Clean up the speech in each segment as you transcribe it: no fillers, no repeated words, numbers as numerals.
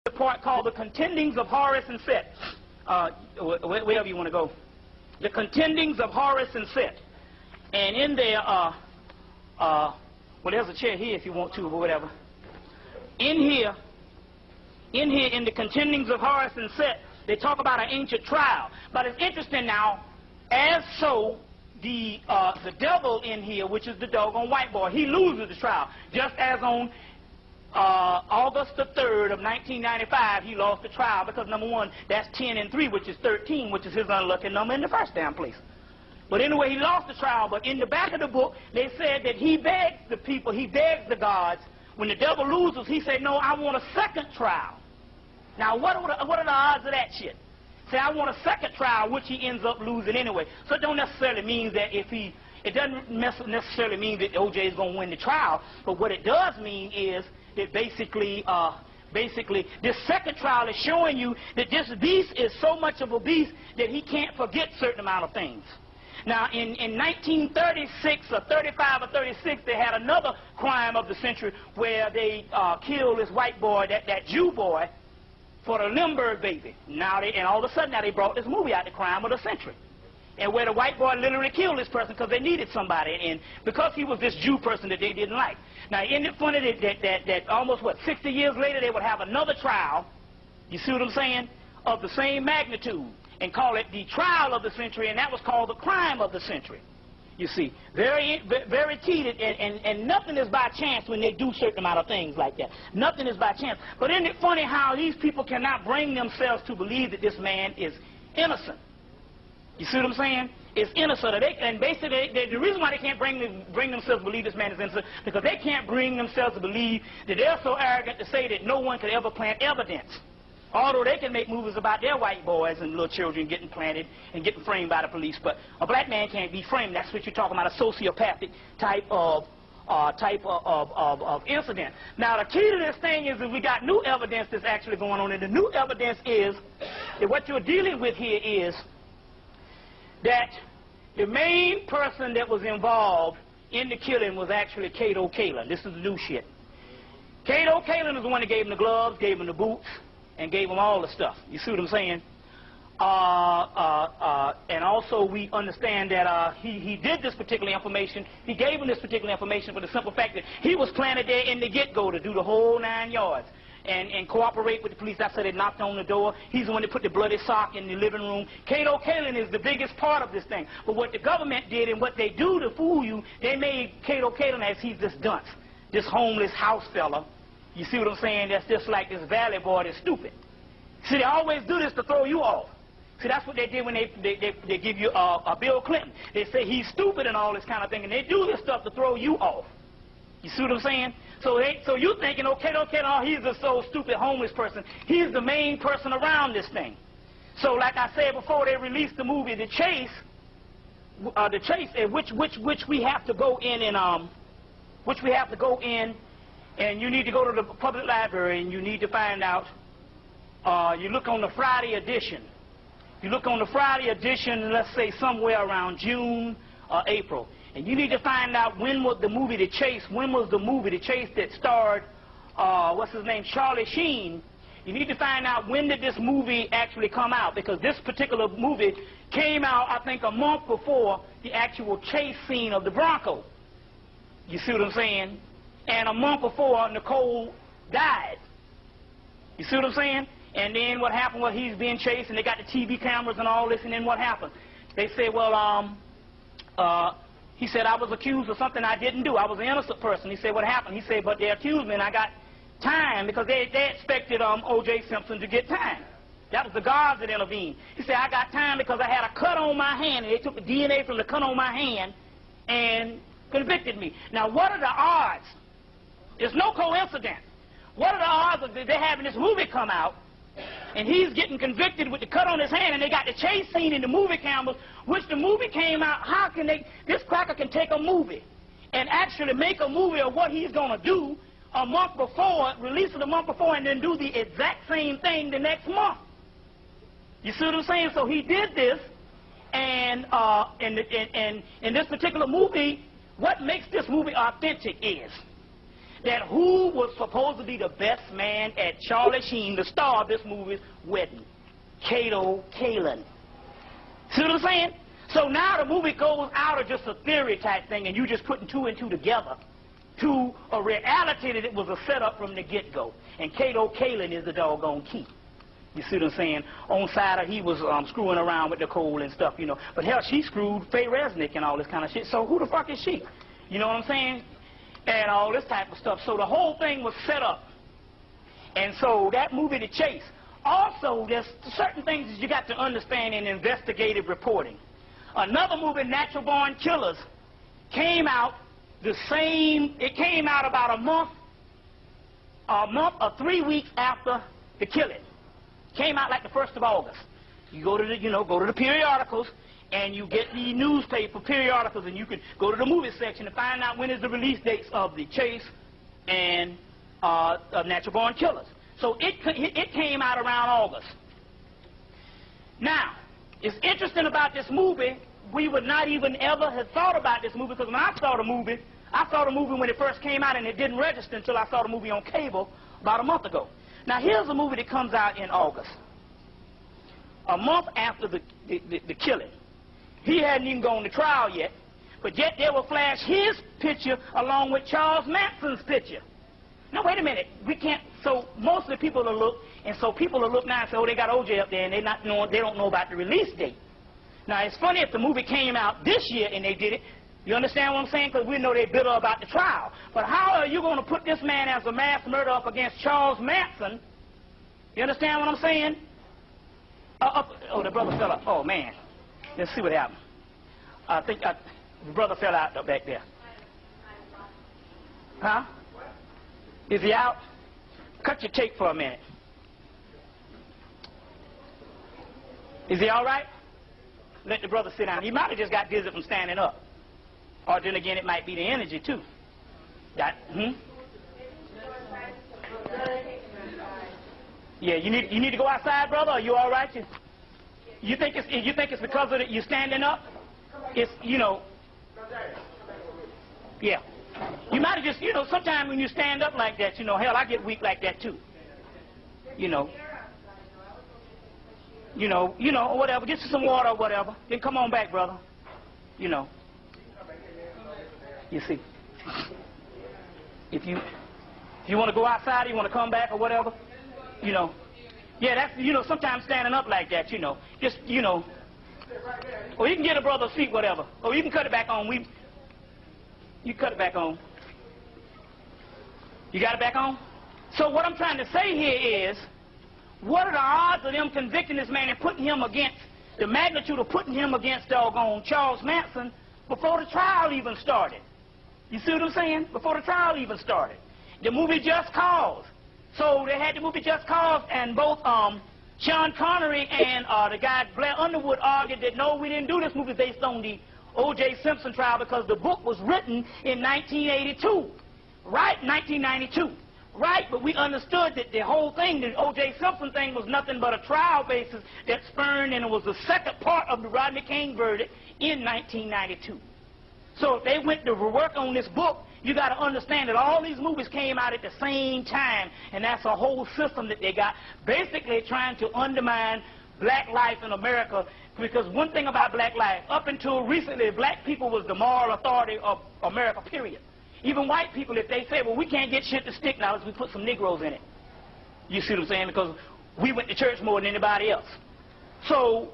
the part called The Contendings of Horus and Set. Wherever you want to go. The Contendings of Horus and Set. And in there, well, there's a chair here if you want to, or whatever. In here, in the Contendings of Horus and Set, they talk about an ancient trial. But it's interesting now, as so, the devil in here, which is the doggone white boy, he loses the trial. Just as on August the 3rd of 1995, he lost the trial because, number one, that's 10 and 3, which is 13, which is his unlucky number in the first damn place. But anyway, he lost the trial. But in the back of the book, they said that he begs the people, he begs the gods, when the devil loses, he said, no, I want a second trial. Now, what are the odds of that shit? Say, I want a second trial, which he ends up losing anyway. So it don't necessarily mean that it doesn't necessarily mean that O.J. is going to win the trial. But what it does mean is that basically, this second trial is showing you that this beast is so much of a beast that he can't forget certain amount of things. Now, in 1936 or 35 or 36, they had another crime of the century where they killed this white boy, that Jew boy, for the Limburg baby. Now, and all of a sudden, now they brought this movie out, The Crime of the Century. And where the white boy literally killed this person because they needed somebody, and because he was this Jew person that they didn't like. Now, isn't it funny that almost, 60 years later, they would have another trial, you see what I'm saying, of the same magnitude, and call it the trial of the century, and that was called the crime of the century. You see, very key, and nothing is by chance when they do certain amount of things like that. Nothing is by chance. But isn't it funny how these people cannot bring themselves to believe that this man is innocent? You see what I'm saying? It's innocent. And basically, the reason why they can't bring themselves to believe this man is innocent, because they can't bring themselves to believe that they're so arrogant to say that no one could ever plant evidence. Although they can make movies about their white boys and little children getting planted and getting framed by the police, but a black man can't be framed. That's what you're talking about, a sociopathic type of incident. Now, the key to this thing is that we got new evidence that's actually going on, and the new evidence is that what you're dealing with here is that the main person that was involved in the killing was actually Cato Kalin. This is the new shit. Cato Kalin is the one that gave him the gloves, gave him the boots, and gave him all the stuff. You see what I'm saying? And also we understand that he did this particular information. He gave him this particular information for the simple fact that he was planted there in the get-go to do the whole 9 yards and cooperate with the police. That's how they knocked on the door. He's the one that put the bloody sock in the living room. Cato Kalin is the biggest part of this thing. But what the government did and what they do to fool you, they made Cato Kalin as he's this dunce, this homeless house fella. You see what I'm saying? That's just like this valley boy that's stupid. See, they always do this to throw you off. See, that's what they did when they give you a Bill Clinton. They say he's stupid and all this kind of thing, and they do this stuff to throw you off. You see what I'm saying? So you're thinking, okay, he's a so stupid homeless person. He's the main person around this thing. So like I said before, they released the movie The Chase, which we have to go in and and you need to go to the public library and you need to find out, you look on the Friday edition. You look on the Friday edition, let's say somewhere around June or April. And you need to find out when was the movie The Chase, that starred, what's his name, Charlie Sheen. You need to find out when did this movie actually come out, because this particular movie came out, I think, a month before the actual chase scene of the Bronco. You see what I'm saying? And a month before, Nicole died. You see what I'm saying? And then what happened was he's being chased, and they got the TV cameras and all this, and then what happened? They said, well, he said, I was accused of something I didn't do. I was an innocent person. He said, what happened? He said, but they accused me, and I got time, because they expected O.J. Simpson to get time. That was the guards that intervened. He said, I got time because I had a cut on my hand, and they took the DNA from the cut on my hand and convicted me. Now, what are the odds? It's no coincidence. What are the odds of they having this movie come out, and he's getting convicted with the cut on his hand, and they got the chase scene in the movie cameras, which the movie came out. How can this cracker can take a movie and actually make a movie of what he's going to do a month before, release it a month before, and then do the exact same thing the next month? You see what I'm saying? So he did this, and in this particular movie, what makes this movie authentic is that who was supposed to be the best man at Charlie Sheen, the star of this movie's wedding? Kato Kaelin. See what I'm saying? So now the movie goes out of just a theory type thing, and you just putting two and two together to a reality that it was a setup from the get-go. And Kato Kaelin is the doggone key. You see what I'm saying? On side of he was screwing around with Nicole and stuff, you know. But hell, she screwed Faye Resnick and all this kind of shit. So who the fuck is she? You know what I'm saying? And all this type of stuff. So the whole thing was set up. And so that movie, The Chase. Also, there's certain things that you got to understand in investigative reporting. Another movie, Natural Born Killers, came out the same, it came out about a month or 3 weeks after the killing. Came out like the 1st of August. You go to the, go to the periodicals, and you get the newspaper periodicals, and you can go to the movie section to find out when is the release dates of The Chase and Natural Born Killers. So it came out around August. Now, it's interesting about this movie, we would not even ever have thought about this movie, because when I saw the movie when it first came out, and it didn't register until I saw the movie on cable about a month ago. Now, here's a movie that comes out in August, a month after the killing. He hadn't even gone to trial yet, but yet they will flash his picture along with Charles Manson's picture. Now, wait a minute. We can't, so most of the people will look, and so people will look now and say, oh, they got OJ up there, and they don't know about the release date. Now, it's funny if the movie came out this year and they did it. You understand what I'm saying? Because we know they're bitter about the trial. But how are you going to put this man as a mass murderer up against Charles Manson? You understand what I'm saying? Oh, the brother fell out. Oh, man. Let's see what happened. I think the brother fell out back there. Huh? Is he out? Cut your tape for a minute. Is he all right? Let the brother sit down. He might have just got dizzy from standing up. Or then again, it might be the energy, too. Yeah, you need to go outside, brother? Are you all right? You think it's because of you standing up? It's, yeah. You might have just, sometimes when you stand up like that, hell, I get weak like that, too. Whatever. Get you some water or whatever. Then come on back, brother. You see. If you want to go outside, you want to come back or whatever, yeah, that's, sometimes standing up like that, just, or you can get a brother's feet, whatever, or you can cut it back on. You cut it back on. You got it back on? So what I'm trying to say here is, what are the odds of them convicting this man and putting him against, the magnitude of putting him against doggone Charles Manson before the trial even started? You see what I'm saying? Before the trial even started. The movie Just Cause. So they had the movie Just Cause, and both Sean Connery and the guy Blair Underwood argued that no, we didn't do this movie based on the O.J. Simpson trial because the book was written in 1982. Right? 1992. Right, but we understood that the whole thing, the O.J. Simpson thing, was nothing but a trial basis that spurned, and it was the second part of the Rodney King verdict in 1992. So if they went to work on this book, you got to understand that all these movies came out at the same time, and that's a whole system that they got, basically trying to undermine black life in America, because one thing about black life, up until recently, black people was the moral authority of America, period. Even white people, if they say, well, we can't get shit to stick now unless we put some Negroes in it. You see what I'm saying? Because we went to church more than anybody else. So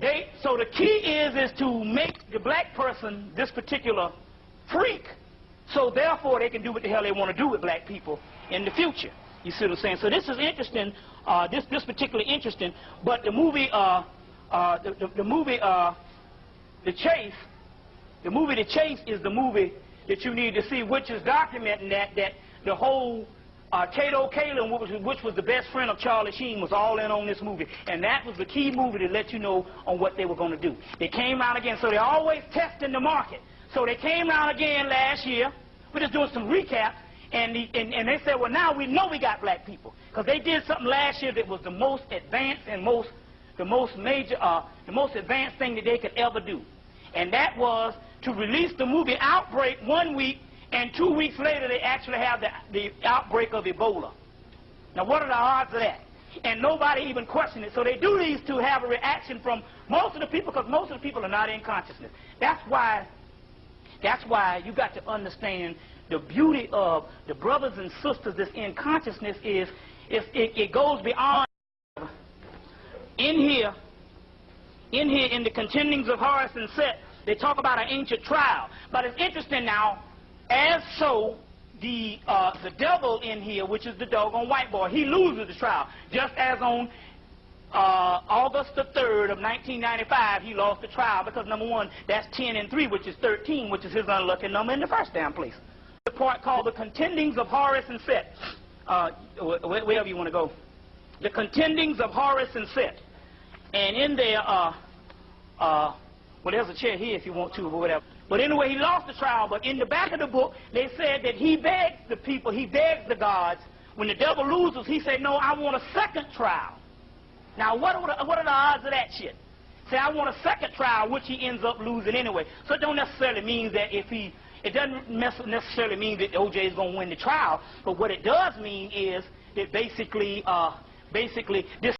the key is to make the black person this particular freak, so therefore they can do what the hell they want to do with black people in the future. You see what I'm saying? So this is interesting, this particularly interesting, but the movie, The Chase is the movie that you need to see, which is documenting that the whole Kato Kaelin, which was the best friend of Charlie Sheen, was all in on this movie. And that was the key movie to let you know on what they were going to do. They came around again, so they're always testing the market. So they came around again last year. We're just doing some recap, and they said, well, now we know we got black people, because they did something last year that was the most advanced and the most advanced thing that they could ever do. And that was to release the movie Outbreak one week and 2 weeks later they actually have the outbreak of Ebola. Now what are the odds of that? And nobody even questioned it. So they do these to have a reaction from most of the people, because most of the people are not in consciousness. That's why you got to understand the beauty of the brothers and sisters that's in consciousness is it goes beyond. In here in the contendings of Horus and Set, they talk about an ancient trial. But it's interesting now, as so the devil in here, which is the doggone white boy, he loses the trial. Just as on August the 3rd of 1995, he lost the trial because, number one, that's 10 and 3, which is 13, which is his unlucky number in the first damn place. The part called the contendings of Horus and Set, wherever you want to go. The contendings of Horus and Set. And in there, well, there's a chair here if you want to, or whatever. But anyway, he lost the trial. But in the back of the book, they said that he begged the people, he begged the gods. When the devil loses, he said, no, I want a second trial. Now, what are the odds of that shit? Say, I want a second trial, which he ends up losing anyway. So it don't necessarily mean that it doesn't necessarily mean that O.J. is going to win the trial. But what it does mean is that basically this